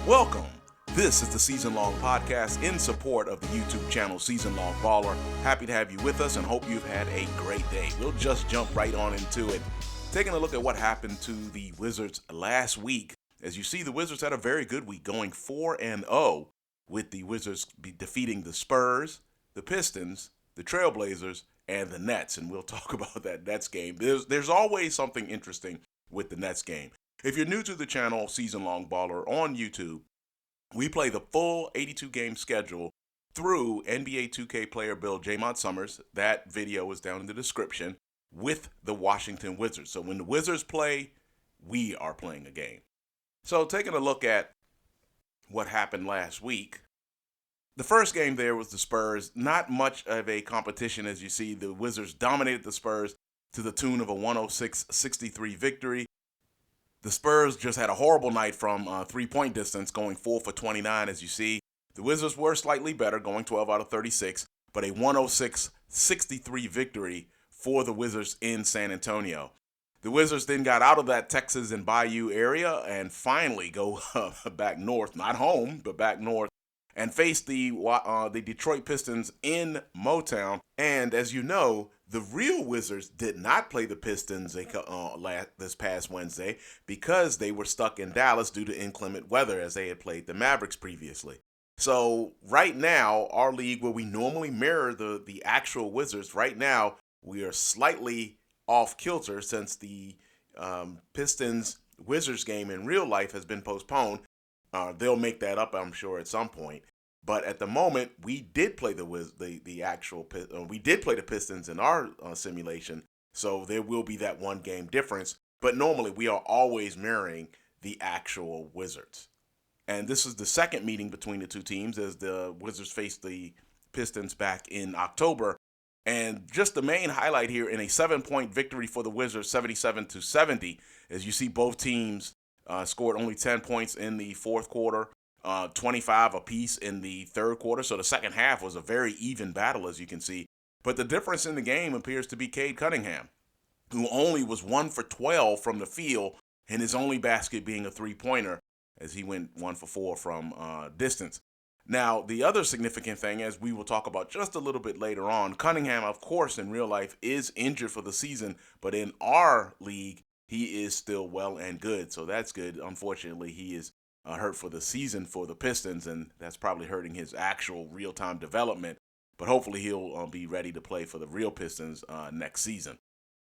Welcome. This is the Season Long Podcast in support of the YouTube channel SeasonLongBaller. Happy to have you with us and hope you've had a great day. We'll just jump right on into it. Taking a look at what happened to the Wizards last week. As you see, the Wizards had a very good week, going 4-0, with the Wizards defeating the Spurs, the Pistons, the Trailblazers, and the Nets. And we'll talk about that Nets game. There's always something interesting with the Nets game. If you're new to the channel, Season Long Baller on YouTube, we play the full 82-game schedule through NBA 2K Player Build Jaymont Summerz. That video is down in the description, with the Washington Wizards. So when the Wizards play, we are playing a game. So taking a look at what happened last week, the first game there was the Spurs. Not much of a competition, as you see. The Wizards dominated the Spurs to the tune of a 106-63 victory. The Spurs just had a horrible night from three-point distance, going 4 for 29, as you see. The Wizards were slightly better, going 12 out of 36, but a 106-63 victory for the Wizards in San Antonio. The Wizards then got out of that Texas and Bayou area and finally go back north, not home, but back north, and face the Detroit Pistons in Motown. And as you know, the real Wizards did not play the Pistons this past Wednesday because they were stuck in Dallas due to inclement weather, as they had played the Mavericks previously. So right now, our league, where we normally mirror the actual Wizards, right now we are slightly off kilter since the Pistons-Wizards game in real life has been postponed. They'll make that up, I'm sure, at some point. But at the moment, we did play the Pistons in our simulation, so there will be that one game difference. But normally, we are always mirroring the actual Wizards. And this is the second meeting between the two teams, as the Wizards faced the Pistons back in October. And just the main highlight here, in a 7-point victory for the Wizards, 77-70, as you see both teams scored only 10 points in the fourth quarter, 25 apiece in the third quarter. So the second half was a very even battle, as you can see. But the difference in the game appears to be Cade Cunningham, who only was 1 for 12 from the field, and his only basket being a three-pointer, as he went 1 for 4 from distance. Now, the other significant thing, as we will talk about just a little bit later on, Cunningham, of course, in real life is injured for the season, but in our league, he is still well and good, so that's good. Unfortunately, he is hurt for the season for the Pistons, and that's probably hurting his actual real-time development, but hopefully he'll be ready to play for the real Pistons next season.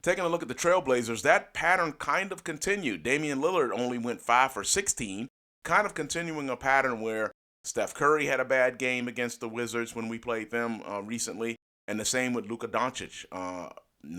Taking a look at the Trailblazers, that pattern kind of continued. Damian Lillard only went 5 for 16, kind of continuing a pattern where Steph Curry had a bad game against the Wizards when we played them recently, and the same with Luka Doncic.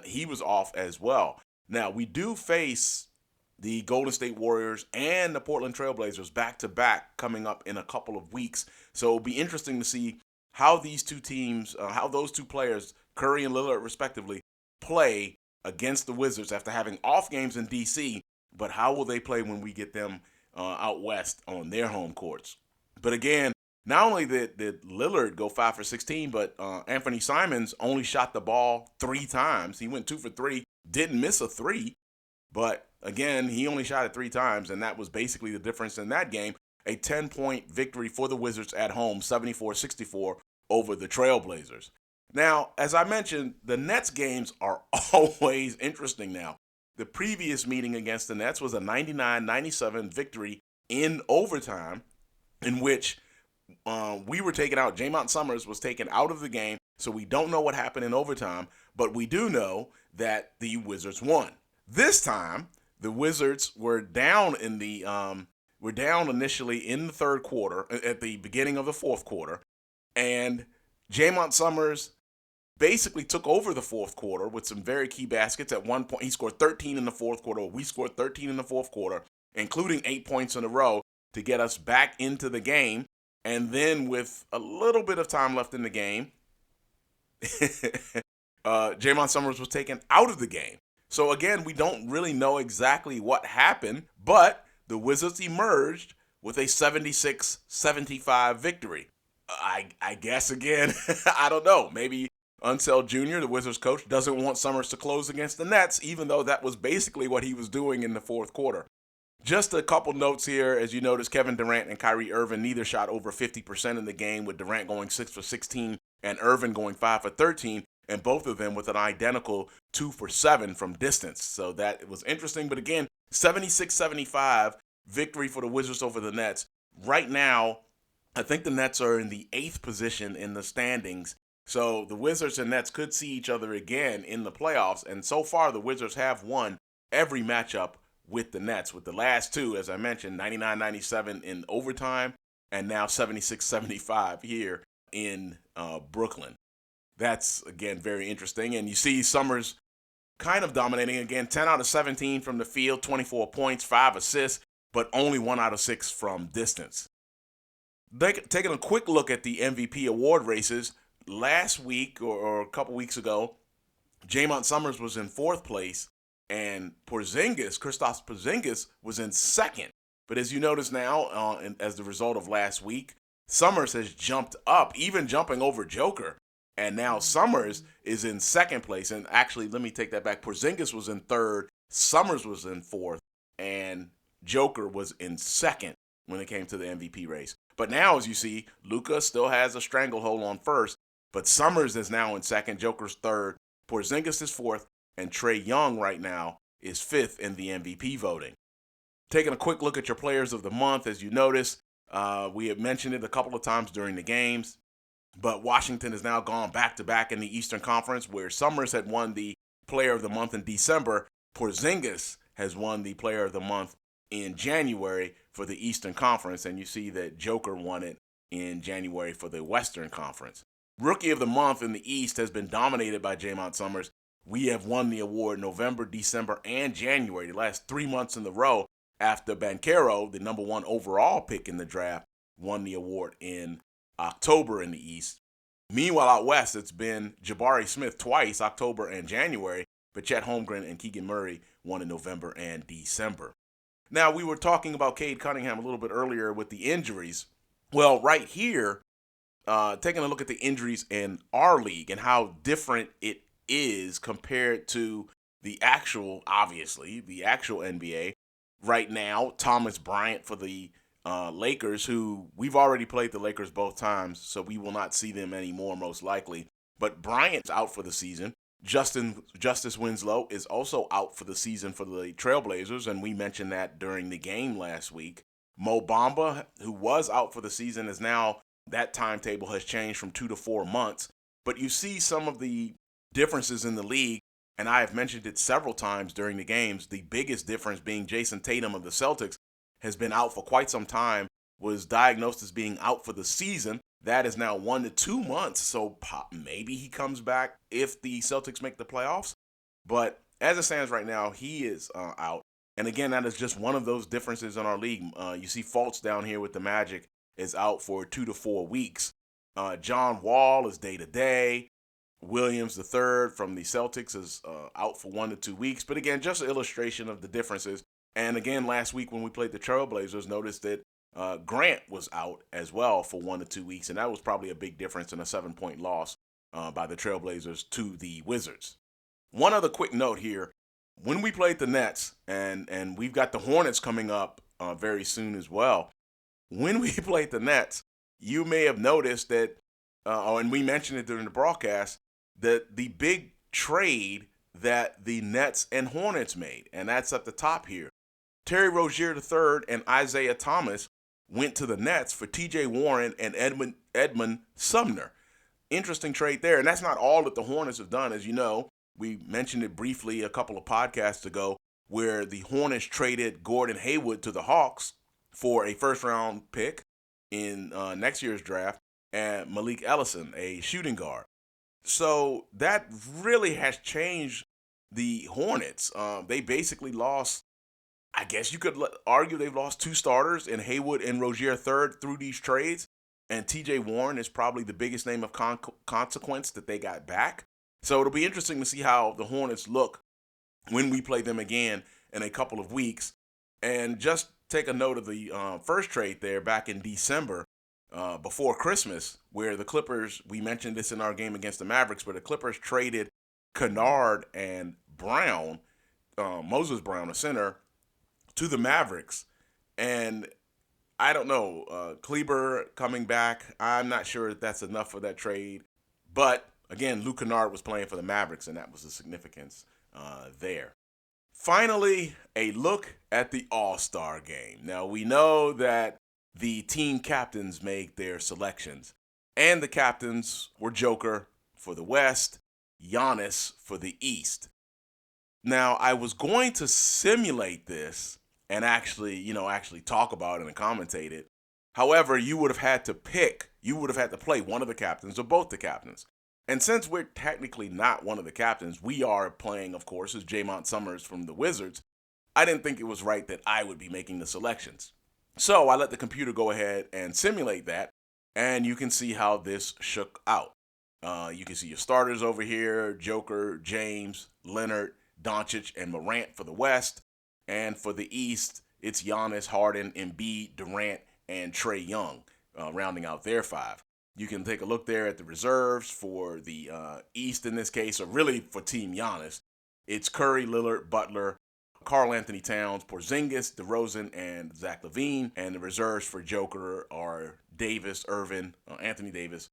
He was off as well. Now, we do face the Golden State Warriors and the Portland Trailblazers back-to-back coming up in a couple of weeks. So it'll be interesting to see how these two teams, how those two players, Curry and Lillard respectively, play against the Wizards after having off games in D.C., but how will they play when we get them out west on their home courts? But again, not only did Lillard go 5 for 16, but Anthony Simons only shot the ball 3 times. He went 2 for 3, didn't miss a 3, but again, he only shot it 3 times, and that was basically the difference in that game. A 10-point victory for the Wizards at home, 74-64 over the Trailblazers. Now, as I mentioned, the Nets games are always interesting now. The previous meeting against the Nets was a 99-97 victory in overtime, in which we were taken out. Jaymont Summerz was taken out of the game, so we don't know what happened in overtime, but we do know that the Wizards won. This time, the Wizards were down initially in the third quarter, at the beginning of the fourth quarter, and Jaymont Summerz basically took over the fourth quarter with some very key baskets. At one point, he scored 13 in the fourth quarter. We scored 13 in the fourth quarter, including 8 points in a row to get us back into the game. And then with a little bit of time left in the game, Jaymont Summerz was taken out of the game. So again, we don't really know exactly what happened, but the Wizards emerged with a 76-75 victory. I guess, again, I don't know. Maybe Unseld Jr., the Wizards coach, doesn't want Summerz to close against the Nets, even though that was basically what he was doing in the fourth quarter. Just a couple notes here. As you notice, Kevin Durant and Kyrie Irving neither shot over 50% in the game, with Durant going 6 for 16 and Irving going 5 for 13, and both of them with an identical 2 for 7 from distance. So that was interesting. But again, 76-75 victory for the Wizards over the Nets. Right now, I think the Nets are in the 8th position in the standings. So the Wizards and Nets could see each other again in the playoffs. And so far, the Wizards have won every matchup with the Nets, with the last two, as I mentioned, 99-97 in overtime, and now 76-75 here in Brooklyn. That's, again, very interesting. And you see Summerz kind of dominating again, 10 out of 17 from the field, 24 points, 5 assists, but only 1 out of 6 from distance. Taking a quick look at the MVP award races, last week or a couple weeks ago, Jaymont Summerz was in 4th place, and Kristaps Porzingis was in 2nd. But as you notice now, as the result of last week, Summerz has jumped up, even jumping over Joker. And now Summerz is in 2nd place. And actually, let me take that back. Porzingis was in 3rd, Summerz was in 4th, and Joker was in 2nd when it came to the MVP race. But now, as you see, Luka still has a stranglehold on 1st, but Summerz is now in 2nd, Joker's 3rd, Porzingis is 4th, and Trae Young right now is 5th in the MVP voting. Taking a quick look at your players of the month, as you notice, we have mentioned it a couple of times during the games, but Washington has now gone back-to-back in the Eastern Conference, where Summerz had won the Player of the Month in December. Porzingis has won the Player of the Month in January for the Eastern Conference, and you see that Joker won it in January for the Western Conference. Rookie of the Month in the East has been dominated by Jaymont Summerz. We have won the award November, December, and January, the last 3 months in a row, after Banchero, the number 1 overall pick in the draft, won the award in October in the East. Meanwhile, out West, it's been Jabari Smith twice, October and January, but Chet Holmgren and Keegan Murray won in November and December. Now, we were talking about Cade Cunningham a little bit earlier with the injuries. Well, right here, taking a look at the injuries in our league and how different it is compared to the actual NBA. Right now, Thomas Bryant for the Lakers, who we've already played the Lakers both times, so we will not see them anymore most likely. But Bryant's out for the season. Justice Winslow is also out for the season for the Trailblazers, and we mentioned that during the game last week. Mo Bamba, who was out for the season, is now, that timetable has changed from 2 to 4 months. But you see some of the differences in the league, and I have mentioned it several times during the games, the biggest difference being Jason Tatum of the Celtics has been out for quite some time, was diagnosed as being out for the season. That is now 1 to 2 months, so maybe he comes back if the Celtics make the playoffs. But as it stands right now, he is out. And again, that is just one of those differences in our league. You see Fultz down here with the Magic is out for 2 to 4 weeks. John Wall is day-to-day. Williams III from the Celtics is out for 1 to 2 weeks. But again, just an illustration of the differences. And again, last week when we played the Trailblazers, noticed that Grant was out as well for 1 to 2 weeks. And that was probably a big difference in a 7-point loss by the Trailblazers to the Wizards. One other quick note here. When we played the Nets, and we've got the Hornets coming up very soon as well. When we played the Nets, you may have noticed that, and we mentioned it during the broadcast, that the big trade that the Nets and Hornets made, and that's at the top here. Terry Rozier III and Isaiah Thomas went to the Nets for T.J. Warren and Edmund Sumner. Interesting trade there, and that's not all that the Hornets have done. As you know, we mentioned it briefly a couple of podcasts ago, where the Hornets traded Gordon Hayward to the Hawks for a first-round pick in next year's draft, and Malik Ellison, a shooting guard. So that really has changed the Hornets. They basically lost, I guess you could argue they've lost 2 starters in Hayward and Rozier III through these trades, and T.J. Warren is probably the biggest name of consequence that they got back. So it'll be interesting to see how the Hornets look when we play them again in a couple of weeks. And just take a note of the first trade there back in December before Christmas, where the Clippers, we mentioned this in our game against the Mavericks, where the Clippers traded Kennard and Brown, Moses Brown, a center, to the Mavericks. And I don't know, Kleber coming back, I'm not sure if that's enough for that trade. But, again, Luke Kennard was playing for the Mavericks, and that was the significance there. Finally, a look at the All-Star game. Now, we know that the team captains make their selections, and the captains were Joker for the West, Giannis for the East. Now, I was going to simulate this and actually talk about it and commentate it. However, you would have had to play one of the captains or both the captains. And since we're technically not one of the captains, we are playing, of course, as Jaymont Summerz from the Wizards. I didn't think it was right that I would be making the selections. So I let the computer go ahead and simulate that, and you can see how this shook out. You can see your starters over here: Joker, James, Leonard, Doncic, and Morant for the West. And for the East, it's Giannis, Harden, Embiid, Durant, and Trae Young, rounding out their five. You can take a look there at the reserves for the East in this case, or really for Team Giannis. It's Curry, Lillard, Butler, Karl-Anthony Towns, Porzingis, DeRozan, and Zach LaVine. And the reserves for Joker are Davis, Irvin, Anthony Davis,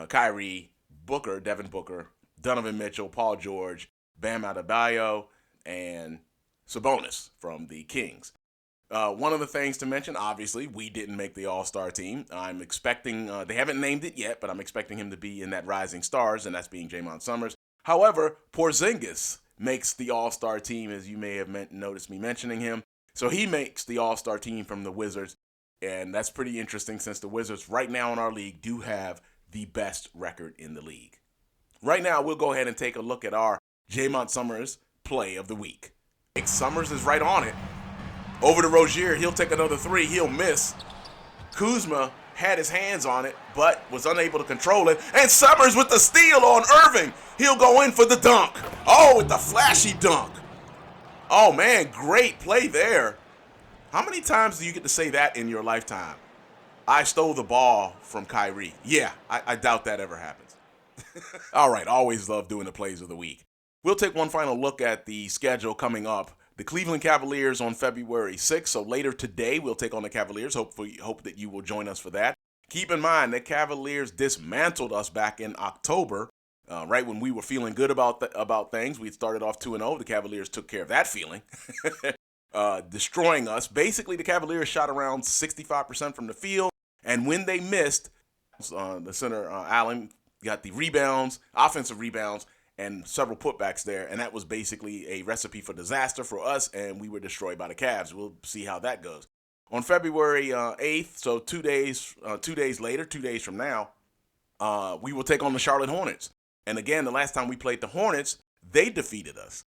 Kyrie, Booker, Devin Booker, Donovan Mitchell, Paul George, Bam Adebayo, and Sabonis from the Kings. One of the things to mention, obviously, we didn't make the All-Star team. I'm expecting, they haven't named it yet, but I'm expecting him to be in that Rising Stars, and that's being Jaymont Summerz. However, Porzingis makes the All-Star team, as you may have noticed me mentioning him. So he makes the All-Star team from the Wizards, and that's pretty interesting since the Wizards right now in our league do have the best record in the league. Right now, we'll go ahead and take a look at our Jaymont Summerz play of the week. Summerz is right on it. Over to Rozier. He'll take another three. He'll miss. Kuzma had his hands on it, but was unable to control it. And Summerz with the steal on Irving. He'll go in for the dunk. Oh, with the flashy dunk. Oh, man, great play there. How many times do you get to say that in your lifetime? I stole the ball from Kyrie. Yeah, I doubt that ever happens. All right, always love doing the plays of the week. We'll take one final look at the schedule coming up. The Cleveland Cavaliers on February 6th, so later today we'll take on the Cavaliers. Hope that you will join us for that. Keep in mind that Cavaliers dismantled us back in October, right when we were feeling good about things. We started off 2-0. The Cavaliers took care of that feeling, destroying us. Basically, the Cavaliers shot around 65% from the field, and when they missed, the center, Allen, got the rebounds, offensive rebounds, and several putbacks there, and that was basically a recipe for disaster for us, and we were destroyed by the Cavs. We'll see how that goes. On February 8th, so 2 days later, 2 days from now, we will take on the Charlotte Hornets. And again, the last time we played the Hornets, they defeated us.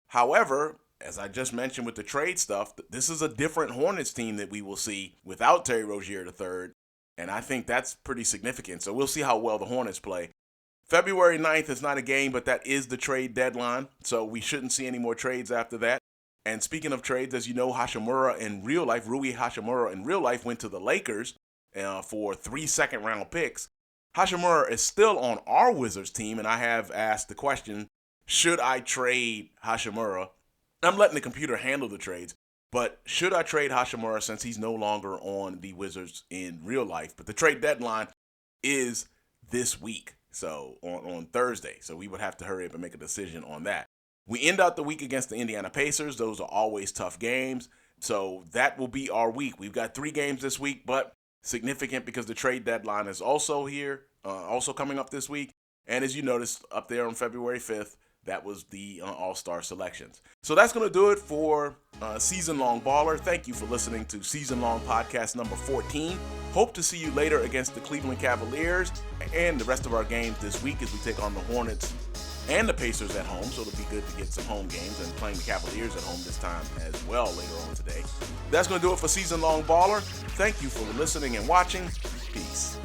However, as I just mentioned with the trade stuff, this is a different Hornets team that we will see without Terry Rozier III, and I think that's pretty significant. So we'll see how well the Hornets play. February 9th is not a game, but that is the trade deadline, so we shouldn't see any more trades after that. And speaking of trades, as you know, Rui Hachimura in real life went to the Lakers for 3 second-round picks. Hachimura is still on our Wizards team, and I have asked the question, should I trade Hachimura? I'm letting the computer handle the trades, but should I trade Hachimura since he's no longer on the Wizards in real life? But the trade deadline is this week. So on Thursday. So we would have to hurry up and make a decision on that. We end out the week against the Indiana Pacers. Those are always tough games. So that will be our week. We've got 3 games this week, but significant because the trade deadline is also here, also coming up this week. And as you noticed up there on February 5th, that was the All-Star selections. So that's going to do it for Season Long Baller. Thank you for listening to Season Long Podcast number 14. Hope to see you later against the Cleveland Cavaliers and the rest of our games this week as we take on the Hornets and the Pacers at home. So it'll be good to get some home games and playing the Cavaliers at home this time as well later on today. That's going to do it for Season Long Baller. Thank you for listening and watching. Peace.